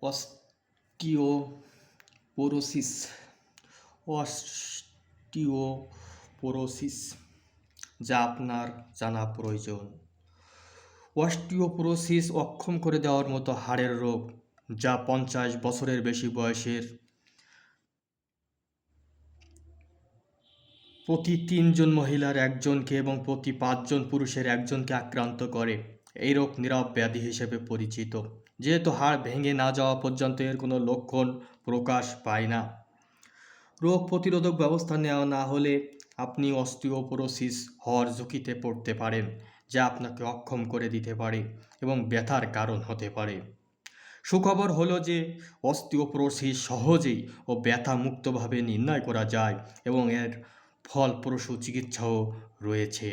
Osteoporosis osteoporosis যা আপনার জানা প্রয়োজন। অস্টিওপোরোসিস অক্ষম করে দেওয়ার মতো হাড়ের রোগ, যা 50 বছরের বেশি বয়সের প্রতি 3 জন মহিলার একজনকে এবং প্রতি 5 জন পুরুষের একজনকে আক্রান্ত করে। এই রোগ নীরব ব্যাধি হিসেবে পরিচিত, যেহেতু হাড় ভেঙে না যাওয়া পর্যন্ত এর কোনো লক্ষণ প্রকাশ পায় না। রোগ প্রতিরোধক ব্যবস্থা নেওয়া না হলে আপনি অস্টিওপোরোসিস হওয়ার ঝুঁকিতে পড়তে পারেন, যা আপনাকে অক্ষম করে দিতে পারে এবং ব্যথার কারণ হতে পারে। সুখবর হলো যে অস্টিওপোরোসিস সহজেই ও ব্যথা মুক্তভাবে নির্ণয় করা যায় এবং এর ফলপ্রসূ চিকিৎসাও রয়েছে।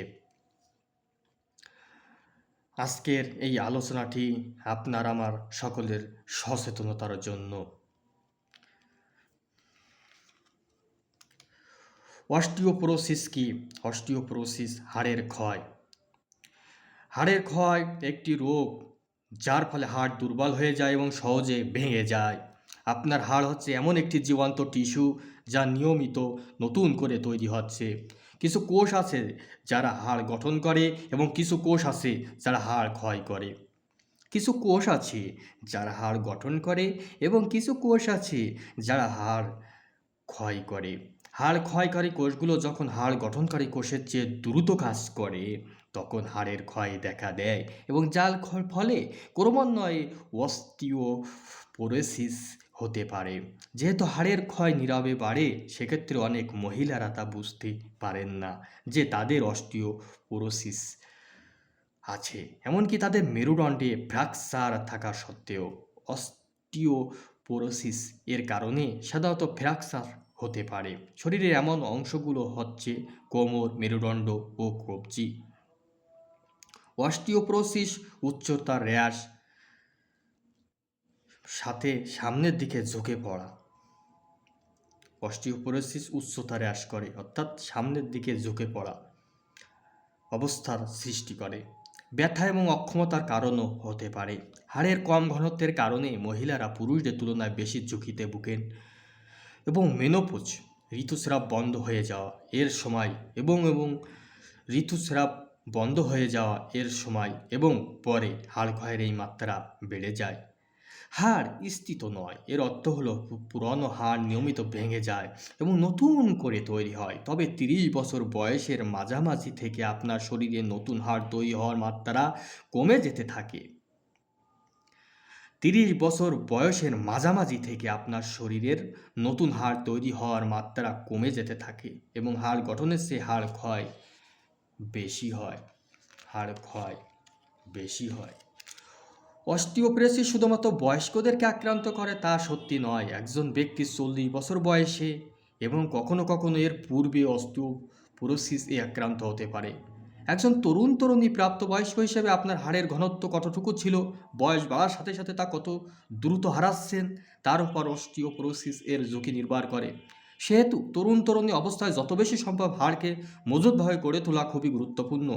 আজকের এই আলোচনাটি আপনার আমার সকলের সচেতনতার জন্য। অস্টিওপোরোসিস কি? অস্টিওপোরোসিস হাড়ের ক্ষয়। হাড়ের ক্ষয় একটি রোগ যার ফলে হাড় দুর্বল হয়ে যায় এবং সহজে ভেঙে যায়। আপনার হাড় হচ্ছে এমন একটি জীবন্ত টিস্যু যা নিয়মিত নতুন করে তৈরি হচ্ছে। কিছু কোষ আছে যারা হাড় গঠন করে এবং কিছু কোষ আছে যারা হাড় ক্ষয় করে। কিছু কোষ আছে যারা হাড় গঠন করে এবং কিছু কোষ আছে যারা হাড় ক্ষয় করে। হাড় ক্ষয়কারী কোষগুলো যখন হাড় গঠনকারী কোষের চেয়ে দ্রুত কাজ করে তখন হাড়ের ক্ষয় দেখা দেয় এবং যার ফলে ক্রমান্বয়ে অস্টিওপোরোসিস হতে পারে। যেহেতু হাড়ের ক্ষয় নীরবে বাড়ে, সেক্ষেত্রে অনেক মহিলারা তা বুঝতে পারেন না যে তাদের অস্টিওপোরোসিস আছে, এমনকি তাদের মেরুদণ্ডে ফ্র্যাকচার থাকা সত্ত্বেও। অস্টিওপোরোসিস এর কারণে সাধারণত ফ্র্যাকচার হতে পারে। শরীরের এমন অংশগুলো হচ্ছে কোমর, মেরুদণ্ড ও কবজি। অস্টিওপোরোসিস উচ্চতার হ্রাস, সাথে সামনের দিকে ঝুঁকে পড়া। অস্টিওপোরোসিস উচ্চতা হ্রাস করে, অর্থাৎ সামনের দিকে ঝুঁকে পড়া অবস্থার সৃষ্টি করে। ব্যথা এবং অক্ষমতার কারণও হতে পারে। হাড়ের কম ঘনত্বের কারণে মহিলারা পুরুষদের তুলনায় বেশি ঝুঁকিতে ভোগেন এবং মেনোপজ, ঋতুস্রাব বন্ধ হয়ে যাওয়া এর সময় এবং ঋতুস্রাব বন্ধ হয়ে যাওয়া এর সময় এবং পরে হাড় ক্ষয়ের এই মাত্রা বেড়ে যায়। হাড় স্থিত নয়, এর অর্থ হলো পুরনো হাড় নিয়মিত ভেঙে যায় এবং নতুন করে তৈরি হয়। তবে 30 বছর বয়সের মাঝামাঝি থেকে আপনার শরীরে নতুন হাড় তৈরি হওয়ার মাত্রা কমে যেতে থাকে। 30 বছর বয়সের মাঝামাঝি থেকে আপনার শরীরের নতুন হাড় তৈরি হওয়ার মাত্রা কমে যেতে থাকে এবং হাড় গঠনের চেয়ে হাড় ক্ষয় বেশি হয়। হাড় ক্ষয় বেশি হয়। অস্টিওপোরোসিস শুধুমাত্র বয়স্কদেরকে আক্রান্ত করে তা সত্যি নয়। একজন ব্যক্তি 40 বছর বয়সে এবং কখনো কখনো এর পূর্বে অস্টিওপোরোসিস এ আক্রান্ত হতে পারে। একজন তরুণী প্রাপ্তবয়স্ক হিসেবে আপনার হাড়ের ঘনত্ব কতটুকু ছিল, বয়স বাড়ার সাথে সাথে তা কত দ্রুত হারাচ্ছেন, তার উপর অস্টিওপোরোসিস এর ঝুঁকি নির্ভর করে। সেহেতু তরুণী অবস্থায় যত বেশি সম্ভব হাড়কে মজবুতভাবে গড়ে তোলা খুবই গুরুত্বপূর্ণ।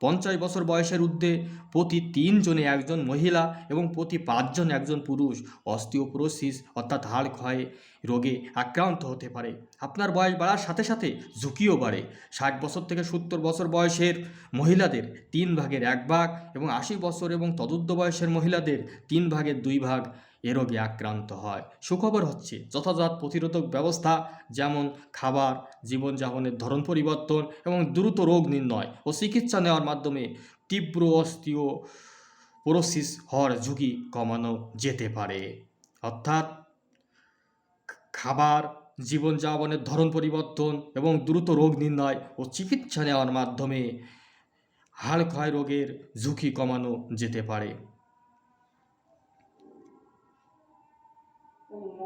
50 বছর বয়সের ঊর্ধ্বে প্রতি 3 জনে একজন মহিলা এবং প্রতি 5 জন একজন পুরুষ অস্টিওপোরোসিস অর্থাৎ হাড় ক্ষয় রোগে আক্রান্ত হতে পারে। আপনার বয়স বাড়ার সাথে সাথে ঝুঁকিও বাড়ে। 60 বছর থেকে 70 বছর বয়সের মহিলাদের 3 ভাগের 1 ভাগ এবং 80 বছর এবং তদূর্ধ্ব বয়সের মহিলাদের 3 ভাগের 2 ভাগ এ রোগে আক্রান্ত হয়। সুখবর হচ্ছে যথাযথ প্রতিরোধক ব্যবস্থা, যেমন খাবার, জীবনযাপনের ধরন পরিবর্তন এবং দ্রুত রোগ নির্ণয় ও চিকিৎসা নেওয়ার মাধ্যমে তীব্র অস্টিওপোরোসিস হওয়ার ঝুঁকি কমানো যেতে পারে। অর্থাৎ খাবার, জীবনযাপনের ধরন পরিবর্তন এবং দ্রুত রোগ নির্ণয় ও চিকিৎসা নেওয়ার মাধ্যমে হাড় ক্ষয় রোগের ঝুঁকি কমানো যেতে পারে।